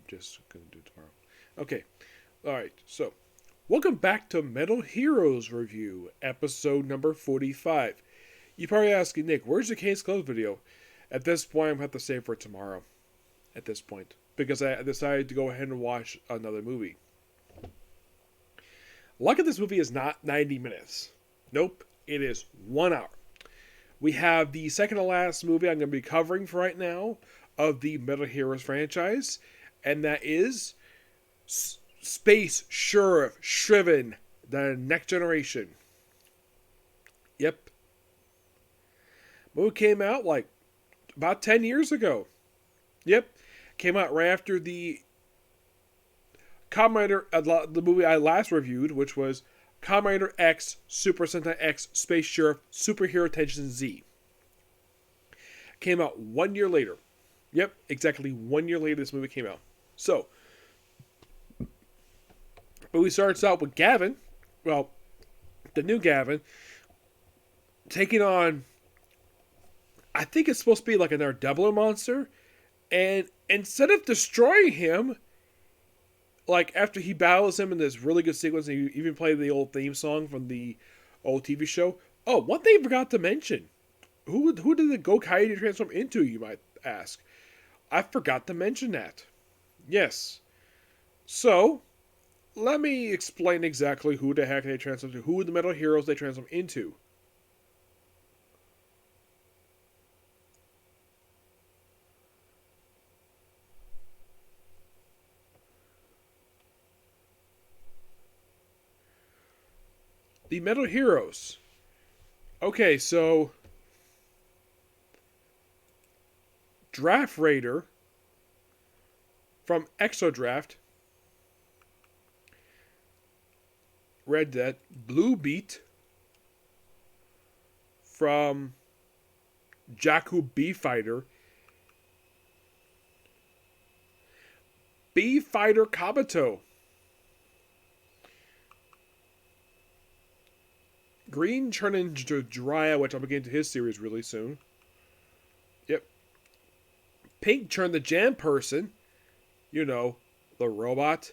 just going to do it tomorrow. Okay. Alright, so welcome back to Metal Heroes Review, episode number 45. You're probably asking, Nick, where's the Case Closed video? At this point, I'm going to have to save for tomorrow. At this point. Because I decided to go ahead and watch another movie. Luck of this movie is not 90 minutes. Nope, it is 1 hour. We have the second to last movie I'm going to be covering for right now of the Metal Heroes franchise. And that is Space Sheriff Shriven, the Next Generation. Yep. Movie came out like about 10 years ago. Yep. Came out right after the the movie I last reviewed, which was Kamen Rider X, Super Sentai X, Space Sheriff, Superhero Tension Z. Came out 1 year later. Yep, exactly 1 year later this movie came out. So, the movie starts out with Gavin, well, the new Gavin, taking on, I think it's supposed to be like another doubler monster, and instead of destroying him, like after he battles him in this really good sequence, and you even play the old theme song from the old TV show. Oh, one thing I forgot to mention. Who did the Gokaiger transform into, you might ask? I forgot to mention that. Yes. So, let me explain exactly who the heck they transform to. Who are the Metal Heroes they transform into. The Metal Heroes. Okay, so Draft Raider from Exodraft. Red Dead. Blue Beat from Jakku B Fighter. B Fighter Kabuto. Green turned into Jiraiya, which I'll begin to his series really soon. Yep. Pink turned the Jam Person. You know, the robot.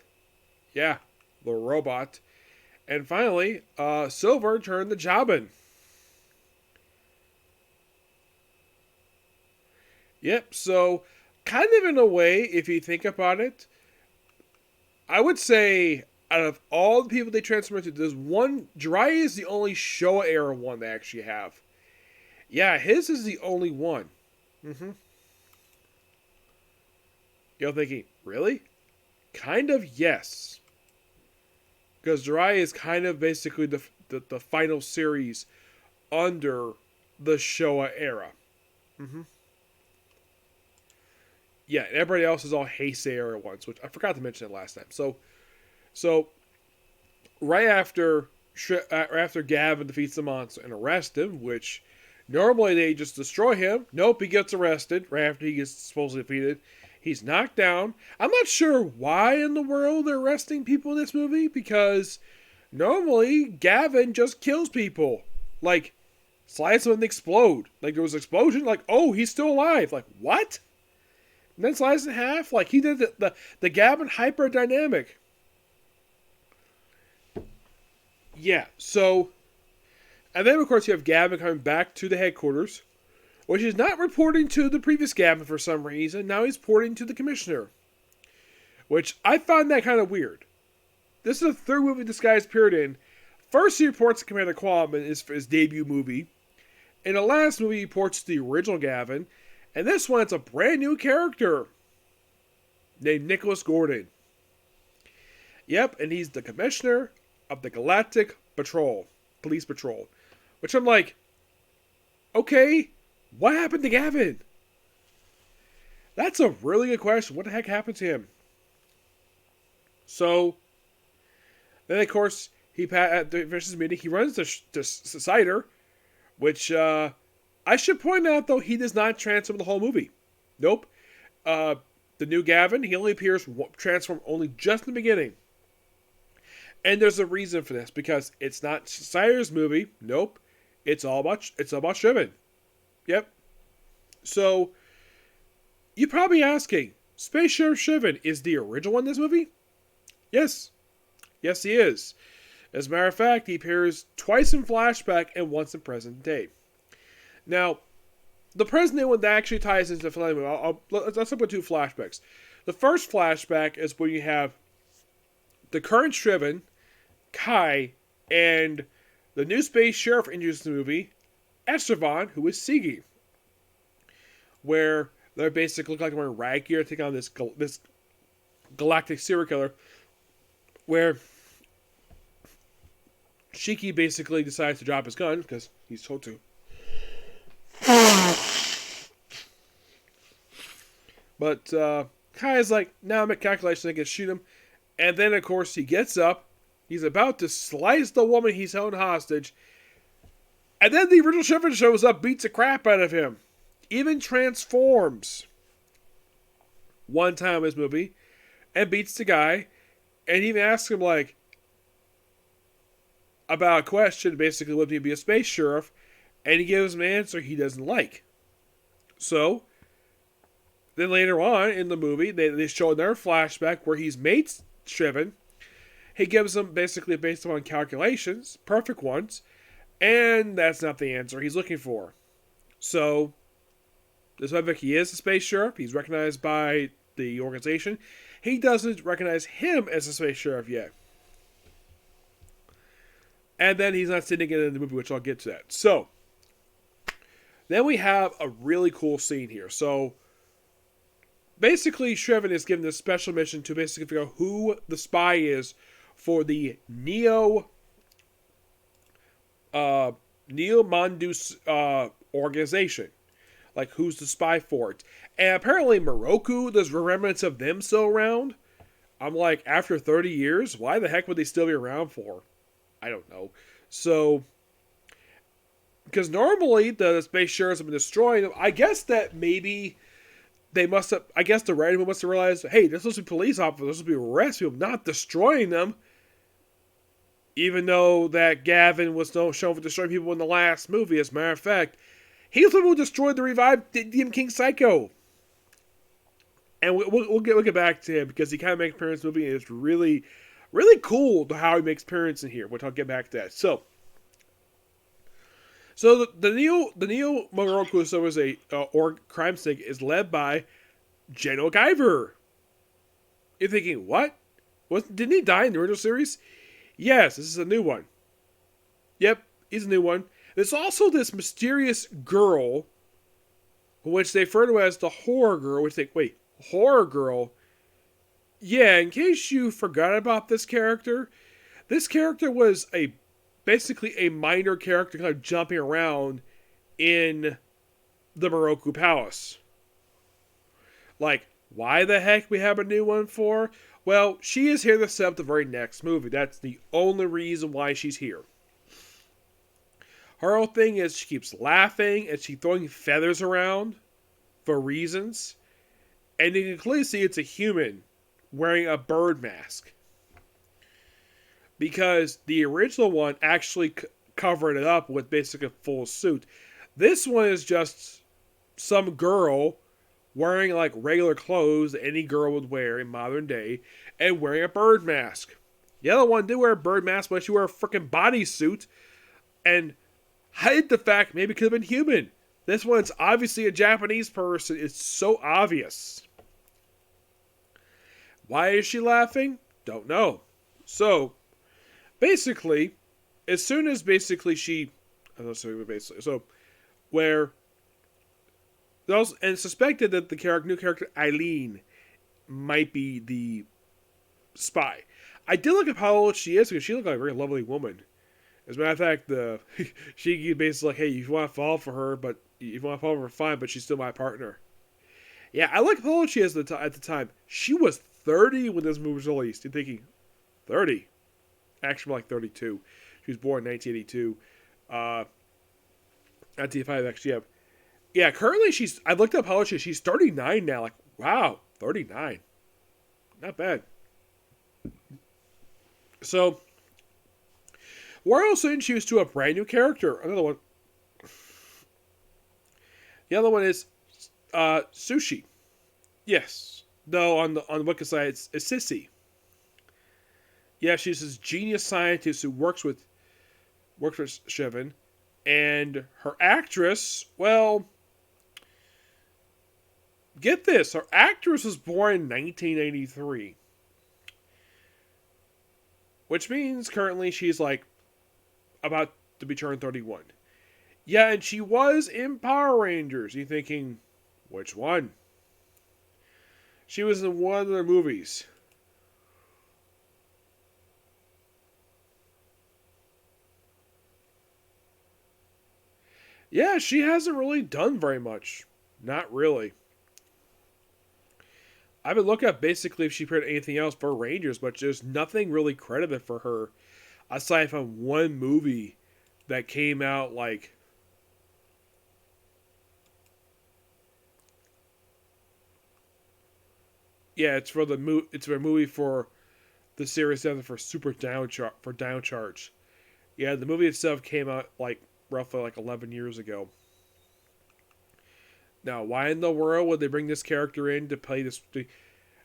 Yeah, the robot. And finally, Silver turned the Jabin. Yep, so kind of in a way, if you think about it, I would say out of all the people they transform into, there's one. Jiraiya is the only Showa era one they actually have. Yeah, his is the only one. You're thinking, really? Kind of, yes. Because Jiraiya is kind of basically the final series under the Showa era. Yeah, and everybody else is all Heisei era ones, which I forgot to mention it last time. So right after Gavin defeats the monster and arrests him, which normally they just destroy him. Nope, he gets arrested right after he gets supposedly defeated. He's knocked down. I'm not sure why in the world they're arresting people in this movie, because normally Gavin just kills people. Like, slides them and explode. Like, there was an explosion, like, oh, he's still alive. Like, what? And then slides in half. Like, he did the Gavin hyperdynamic. Yeah, so, and then of course you have Gavin coming back to the headquarters, which is not reporting to the previous Gavin for some reason. Now he's reporting to the commissioner, which I found that kind of weird. This is the third movie this guy's appeared in. First he reports to Commander Quam in his debut movie. In the last movie he reports to the original Gavin, and this one it's a brand new character named Nicholas Gordon. Yep, and he's the commissioner of the Galactic Police Patrol. Which I'm like, okay, what happened to Gavin? That's a really good question. What the heck happened to him? So, then of course, at the finishes meeting, he runs to Cider, which, I should point out though, he does not transform the whole movie. Nope. The new Gavin, he only appears transformed only just in the beginning. And there's a reason for this, because it's not Cider's movie. Nope. It's all about Shrivan. Yep. So, you're probably asking, Space Sheriff Shrivan is the original one in this movie? Yes. Yes, he is. As a matter of fact, he appears twice in flashback and once in present day. Now, the present day one that actually ties into the finale movie. Let's look at two flashbacks. The first flashback is when you have the current Shrivan, Kai, and the new space sheriff introduced in the movie, Sharivan, who is Sigi. Where they're basically like wearing rag gear, taking on this galactic serial killer, where Shiki basically decides to drop his gun because he's told to. But Kai is like, now I'm at calculation, I can shoot him. And then, of course, he gets up. He's about to slice the woman he's held hostage. And then the original Sheriff shows up, beats the crap out of him. Even transforms one time in this movie and beats the guy. And even asks him, like, about a question, basically, would he be a space sheriff? And he gives him an answer he doesn't like. So, then later on in the movie, they show another flashback where he's made Shrivan. He gives him basically based upon calculations, perfect ones, and that's not the answer he's looking for. So, despite that he is a space sheriff, he's recognized by the organization, he doesn't recognize him as a space sheriff yet. And then he's not sitting in the movie, which I'll get to that. So, then we have a really cool scene here. So, basically, Shrivan is given this special mission to basically figure out who the spy is for the Neo Mondus organization. Like, who's the spy for it. And apparently, Moroku, there's remnants of them still around. I'm like, after 30 years, why the heck would they still be around for? I don't know. So, because normally the space sheriffs have been destroying them. I guess that maybe they must have, I guess the writing must have realized, hey, this supposed to be police officers, this supposed to be arrest people, not destroying them. Even though that Gavin was shown for destroying people in the last movie, as a matter of fact, he was the one who destroyed the revived DM King Psycho. And we'll get back to him because he kind of makes appearance in the movie, and it's really, really cool how he makes appearance in here, which I'll get back to that. So the Neo Moroku, so is a crime sync, is led by General Guyver. You're thinking, what? Didn't he die in the original series? Yes, this is a new one. Yep, he's a new one. There's also this mysterious girl, which they refer to as the horror girl, which they, wait, horror girl? Yeah, in case you forgot about this character was basically a minor character kind of jumping around in the Moroku Palace. Like, why the heck we have a new one for? Well, she is here to set up the very next movie. That's the only reason why she's here. Her whole thing is she keeps laughing and she's throwing feathers around for reasons. And you can clearly see it's a human wearing a bird mask. Because the original one actually covered it up with basically a full suit. This one is just some girl wearing like regular clothes that any girl would wear in modern day and wearing a bird mask. The other one did wear a bird mask, but she wore a freaking bodysuit and hid the fact maybe it could have been human. This one's obviously a Japanese person. It's so obvious. Why is she laughing? Don't know. So, basically, as soon as basically she, where, and suspected that the new character Eileen might be the spy. I did look at how old she is because she looked like a very lovely woman. As a matter of fact, she basically like, hey, if you want to fall for her, but if you want to fall for her, fine, but she's still my partner. Yeah, I like how old she is at the time. She was 30 when this movie was released. You're thinking, 30? Actually, like 32. She was born in 1982. 1985, actually, yeah. Yeah, currently I looked up how old she is. She's 39 now. Like, wow, 39. Not bad. So, we're also introduced to a brand new character. Another one. The other one is Sushi. Yes. No, on the Wiki site, it's Sissy. Yeah, she's this genius scientist who works with Shrivan, and her actress. Well, get this: her actress was born in 1983, which means currently she's like about to be turned 31. Yeah, and she was in Power Rangers. You thinking, which one? She was in one of their movies. Yeah, she hasn't really done very much. Not really. I've been looking at basically if she appeared in anything else for Rangers, but there's nothing really credited for her aside from one movie that came out like. Yeah, it's for a movie for the series 7 for Downcharge. Yeah, the movie itself came out like roughly like 11 years ago. Now, why in the world would they bring this character in to play this?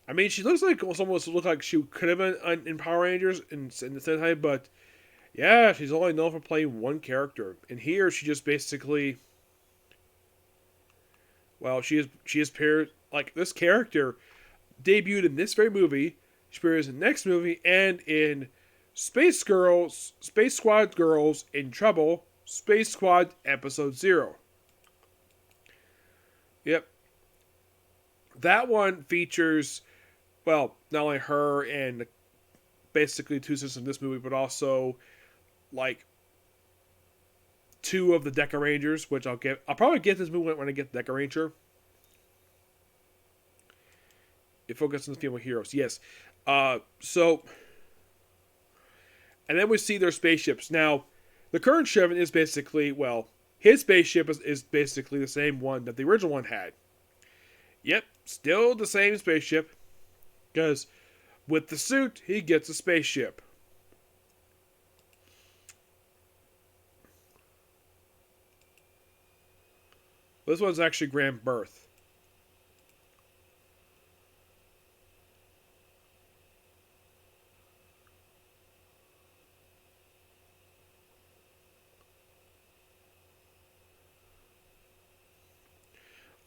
I mean, she looks like almost look like she could have been in Power Rangers in the Sentai, but yeah, she's only known for playing one character. And here, she just basically, well, she is paired like this character debuted in this very movie. She appears in the next movie and in Space Squad Girls in Trouble, Space Squad Episode 0. Yep. That one features, well, not only her and basically two sisters in this movie, but also like two of the Deca Rangers, which I'll probably get this movie when I get the Deca Ranger. It focuses on the female heroes, yes. So, and then we see their spaceships. Now, the current Shrivan is basically, well, his spaceship is basically the same one that the original one had. Yep, still the same spaceship. Because with the suit, he gets a spaceship. This one's actually Grand Birth.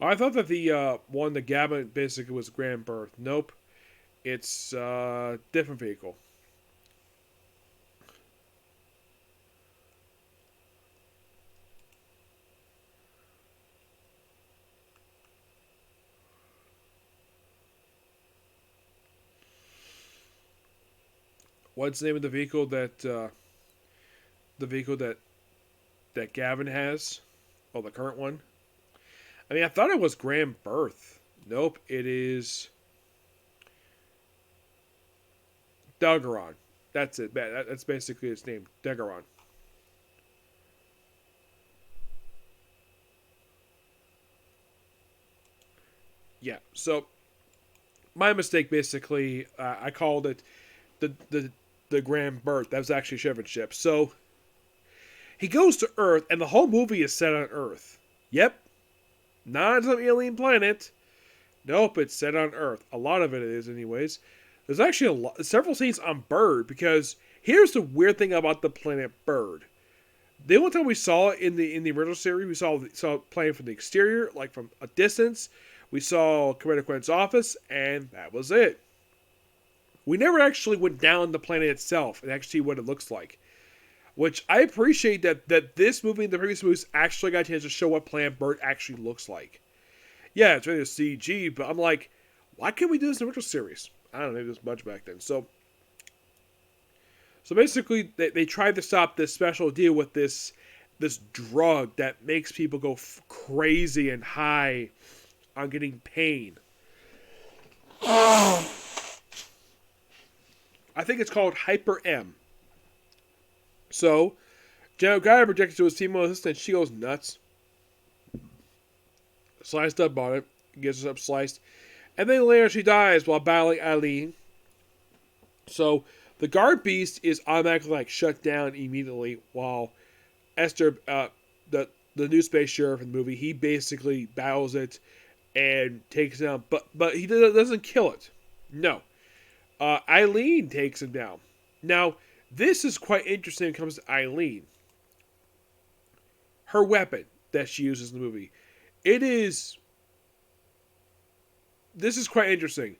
I thought that the one, the Gavin, basically was Grand Birth. Nope. It's different vehicle. What's the name of the vehicle that Gavin has? Oh, the current one. I mean, I thought it was Grand Birth. Nope, it is Dagaron. That's it. That's basically its name, Dagaron. Yeah. So my mistake, basically, I called it the Grand Birth. That was actually Shrivan's ship. So he goes to Earth, and the whole movie is set on Earth. Yep, not some alien planet. Nope, it's set on Earth. A lot of it is, anyways. There's actually several scenes on Bird, because here's the weird thing about the planet Bird. The only time we saw it in the original series, we saw it playing from the exterior, like from a distance. We saw Commander Quent's office, and that was it. We never actually went down the planet itself and actually see what it looks like. Which I appreciate that this movie and the previous movies actually got a chance to show what Planet Bird actually looks like. Yeah, it's really a CG, but I'm like, why can't we do this in the original series? I don't know, maybe this much back then. So basically, they tried to stop this special deal with this drug that makes people go crazy and high on getting pain. I think it's called Hyper M. So, General Guy projected to his female assistant. She goes nuts. Sliced up on it. Gets up sliced. And then later she dies while battling Eileen. So, the guard beast is automatically like shut down immediately while Esther, the new space sheriff in the movie, he basically battles it and takes it down. But he doesn't kill it. No. Eileen takes him down. Now, this is quite interesting when it comes to Eileen. Her weapon that she uses in the movie. It is... This is quite interesting.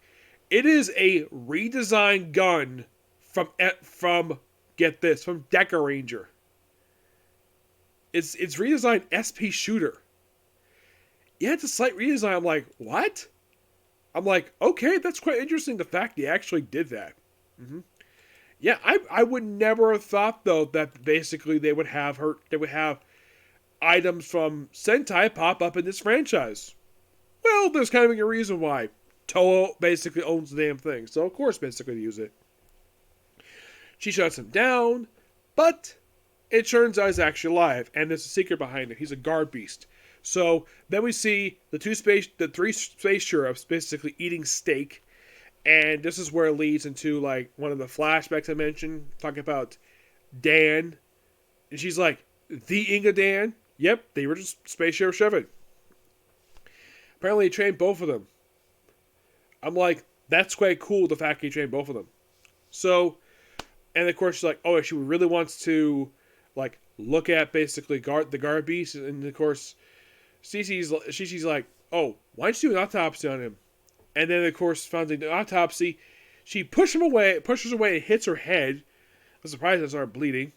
It is a redesigned gun from get this, from Deca Ranger. It's redesigned SP Shooter. Yeah, it's a slight redesign. I'm like, what? I'm like, okay, that's quite interesting. The fact he actually did that. Mm-hmm. Yeah, I would never have thought though that basically they would have items from Sentai pop up in this franchise. Well, there's kind of a reason why. Toho basically owns the damn thing, so of course basically they use it. She shuts him down, but it turns out he's actually alive, and there's a secret behind it. He's a guard beast. So then we see the three space sheriffs basically eating steak, and this is where it leads into like one of the flashbacks I mentioned, talking about Dan, and she's like, the Inga Dan? Yep, the original Space Sheriff Sherivan. Apparently he trained both of them. I'm like, that's quite cool, the fact he trained both of them. So, and of course she's like, oh, she really wants to like look at basically the guard beast, and of course Cece's like, oh, why don't you do an autopsy on him? And then of course found the autopsy, she pushes away and hits her head. I'm surprised I started bleeding.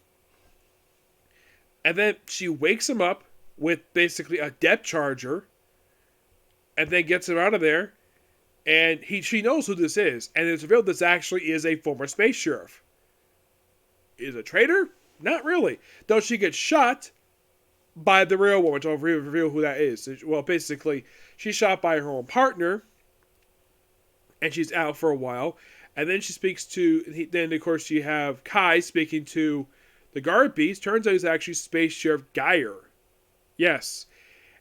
And then she wakes him up with basically a depth charger, and then gets him out of there. And she knows who this is, and it's revealed this actually is a former space sheriff. Is a traitor? Not really. Though she gets shot by the real one, which I'll reveal who that is. Well, basically, she's shot by her own partner, and she's out for a while. And then she speaks to, then of course you have Kai speaking to the guard beast. Turns out he's actually Space Sheriff Geyer. Yes.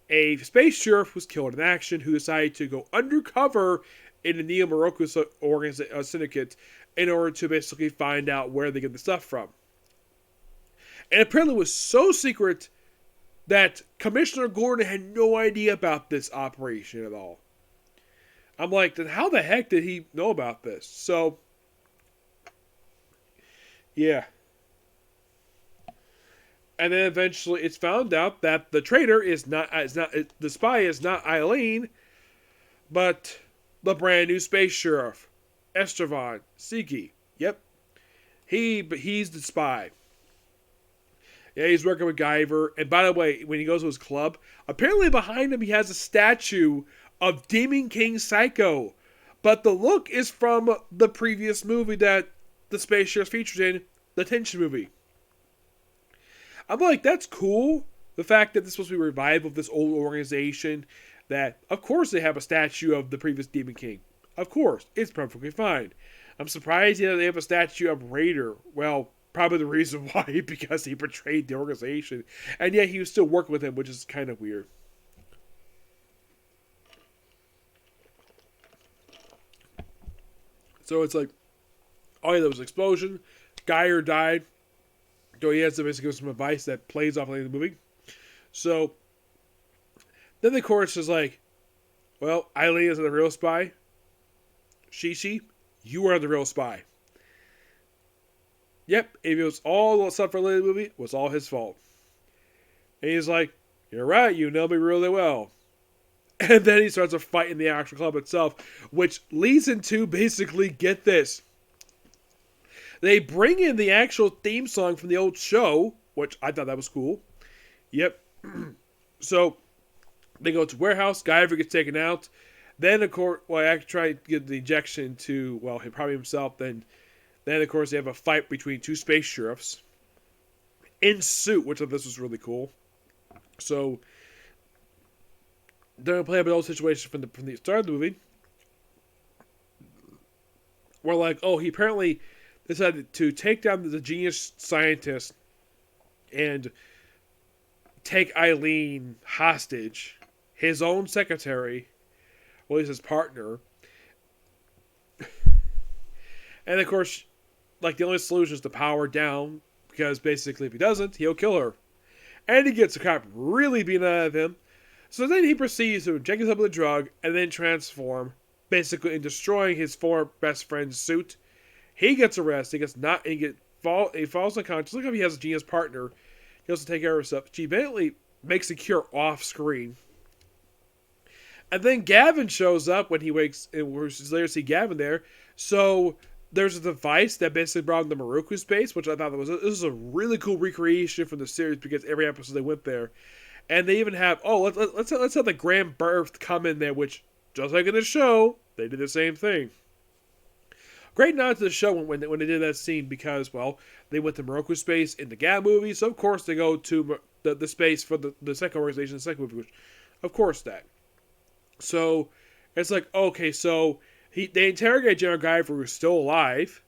A space sheriff was killed in action who decided to go undercover in the Neo Moroku syndicate in order to basically find out where they get the stuff from. And apparently it was so secret that Commissioner Gordon had no idea about this operation at all. I'm like, then how the heck did he know about this? So, yeah. And then eventually it's found out that the traitor the spy is not Eileen, but the brand new space sheriff, Estevan Siki. Yep. He's the spy. Yeah, he's working with Guyver. And by the way, when he goes to his club, apparently behind him he has a statue of Demon King Psycho. But the look is from the previous movie that the space sheriff featured in, the Tension movie. I'm like, that's cool. The fact that this is supposed to be a revival of this old organization, that, of course, they have a statue of the previous Demon King. Of course, it's perfectly fine. I'm surprised they have a statue of Raider. Well, probably the reason why, because he betrayed the organization. And yet he was still working with him, which is kind of weird. So it's like, oh yeah, there was an explosion. Geyer died. So he has to basically give some advice that plays off of the movie. So then the chorus is like, well, Eileen isn't the real spy. Shishi, you are the real spy. Yep, if it was all the stuff related to the movie, it was all his fault. And he's like, you're right, you know me really well. And then he starts a fight in the actual club itself, which leads into basically, get this, they bring in the actual theme song from the old show, which I thought that was cool. Yep. So they go to warehouse. Guyver gets taken out. Then, of course, I try to get the injection to, well, he probably himself. Then, of course, they have a fight between two space sheriffs in suit, which I thought this was really cool. So they're going to play up an old situation from the start of the movie. We're like, oh, he apparently decided to take down the genius scientist and take Eileen hostage, his own secretary, well, he's his partner. And of course, like, the only solution is to power down, because basically if he doesn't, he'll kill her. And he gets a cop really beaten out of him. So then he proceeds to inject himself with the drug and then transform, basically in destroying his former best friend's suit. He gets arrested. He gets not. He falls unconscious. Look how he has a genius partner. He has to take care of himself. She eventually makes the cure off screen. And then Gavin shows up when he wakes, and we later see Gavin there. So there's a device that basically brought him to Maruku space, which I thought this was a really cool recreation from the series because every episode they went there. And they even have, let's have the Grand Birth come in there, which, just like in the show, they did the same thing. Great nod to the show when they did that scene because, well, they went to Moroku space in the Gab movie, so of course they go to the space for the second organization, the second movie, which, of course, that. So, it's like, okay, so they interrogate General Guyver, who's still alive,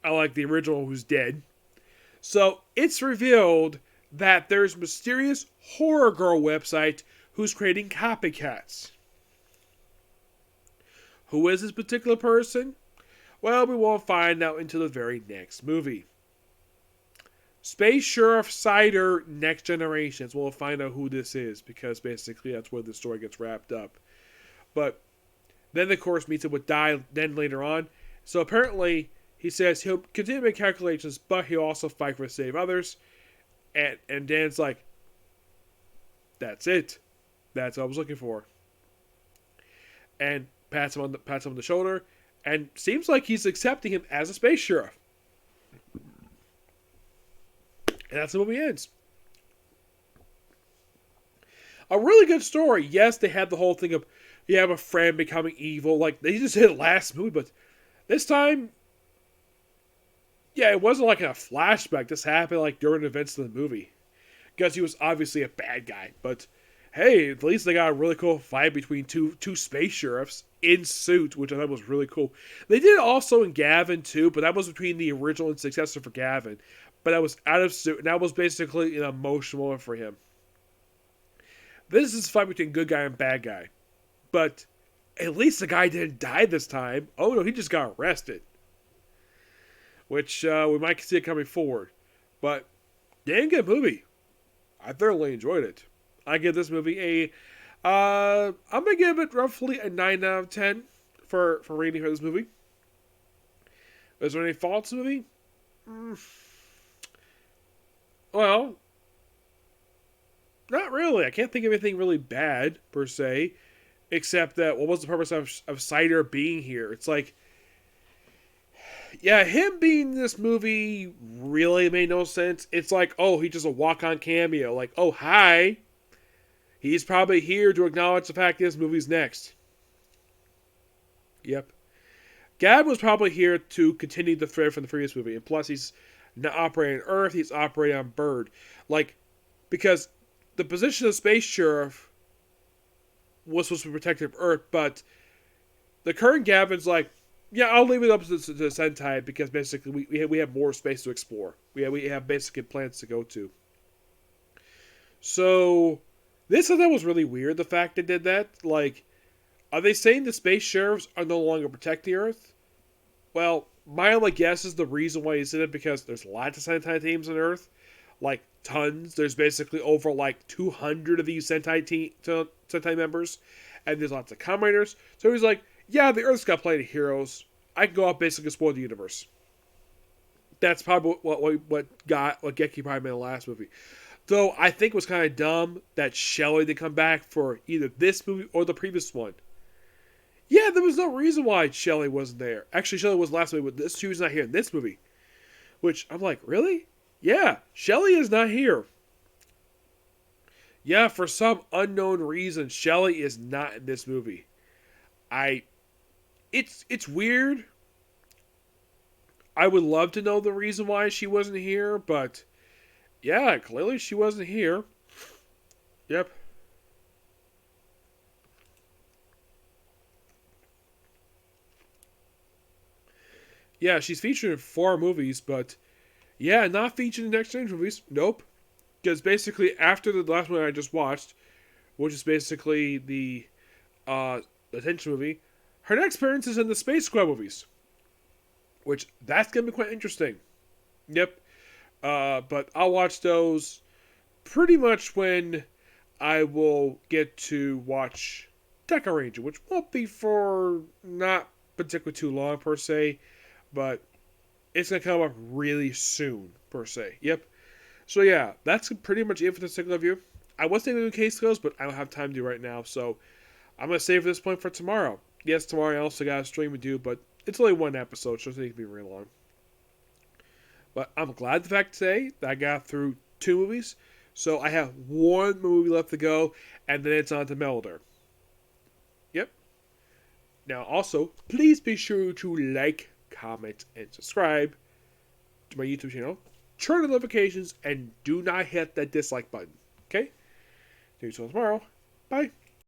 unlike the original who's dead. So, it's revealed that there's a mysterious horror girl website who's creating copycats. Who is this particular person? Well, we won't find out until the very next movie. Space Sheriff Cider Next Generations. We'll find out who this is because basically that's where the story gets wrapped up. But then, of course, meets up with Dai then later on. So apparently, he says he'll continue to make calculations, but he'll also fight for to save others. And Dan's like, that's it. That's what I was looking for. And pats him on the shoulder, and seems like he's accepting him as a space sheriff. And that's the movie ends. A really good story. Yes, they had the whole thing of you have a friend becoming evil, like they just did last movie, but this time, yeah, it wasn't like in a flashback. This happened like during the events of the movie. Because he was obviously a bad guy. But hey, at least they got a really cool fight between two space sheriffs in suit, which I thought was really cool. They did it also in Gavin too, but that was between the original and successor for Gavin. But that was out of suit, and that was basically an emotional one for him. This is a fight between good guy and bad guy. But at least the guy didn't die this time. Oh no, he just got arrested. Which we might see it coming forward. But dang good movie. I thoroughly enjoyed it. I give this movie I'm going to give it roughly a 9 out of 10 for rating for this movie. Is there any faults in the movie? Well, not really. I can't think of anything really bad, per se. Except that, what was the purpose of Cider being here? It's like, yeah, him being in this movie really made no sense. It's like, oh, he's just a walk-on cameo. Like, oh, hi. He's probably here to acknowledge the fact this movie's next. Yep. Gab was probably here to continue the thread from the previous movie. And plus, he's not operating on Earth, he's operating on Bird. Like, because the position of Space Sheriff was supposed to be protective of Earth, but the current Gavin's like, yeah, I'll leave it up to the Sentai because basically we have more space to explore. We have basically plans to go to. So, this I thought was really weird, the fact they did that. Like, are they saying the space sheriffs are no longer protecting Earth? Well, my only guess is the reason why he said it because there's lots of Sentai teams on Earth. Like, tons. There's basically over like 200 of these Sentai members. And there's lots of Kamen Riders. So he's like, yeah, the Earth's got plenty of heroes. I can go out basically explore the universe. That's probably what Geki probably made in the last movie. Though I think it was kind of dumb that Shelley did come back for either this movie or the previous one. Yeah, there was no reason why Shelley wasn't there. Actually, Shelley was last movie, but she was not here in this movie. Which, I'm like, really? Yeah, Shelley is not here. Yeah, for some unknown reason, Shelley is not in this movie. It's weird. I would love to know the reason why she wasn't here, but yeah, clearly she wasn't here. Yep. Yeah, she's featured in 4 movies, but yeah, not featured in the Next Generation movies. Nope. Because basically, after the last one I just watched, which is basically the Attention movie, her next appearance is in the Space Squad movies. Which, that's going to be quite interesting. Yep. But I'll watch those pretty much when I will get to watch Deca Ranger, which won't be for not particularly too long per se, but it's going to come up really soon per se. Yep. So yeah, that's pretty much it for this single review. I was thinking of case goes, but I don't have time to do right now, so I'm going to save this point for tomorrow. Yes, tomorrow I also got a stream to do, but it's only one episode, so it doesn't need to be very long. But I'm glad the fact today that I got through 2 movies. So I have 1 movie left to go, and then it's on to Melder. Yep. Now also, please be sure to like, comment, and subscribe to my YouTube channel. Turn on notifications, and do not hit that dislike button. Okay? See you tomorrow. Bye.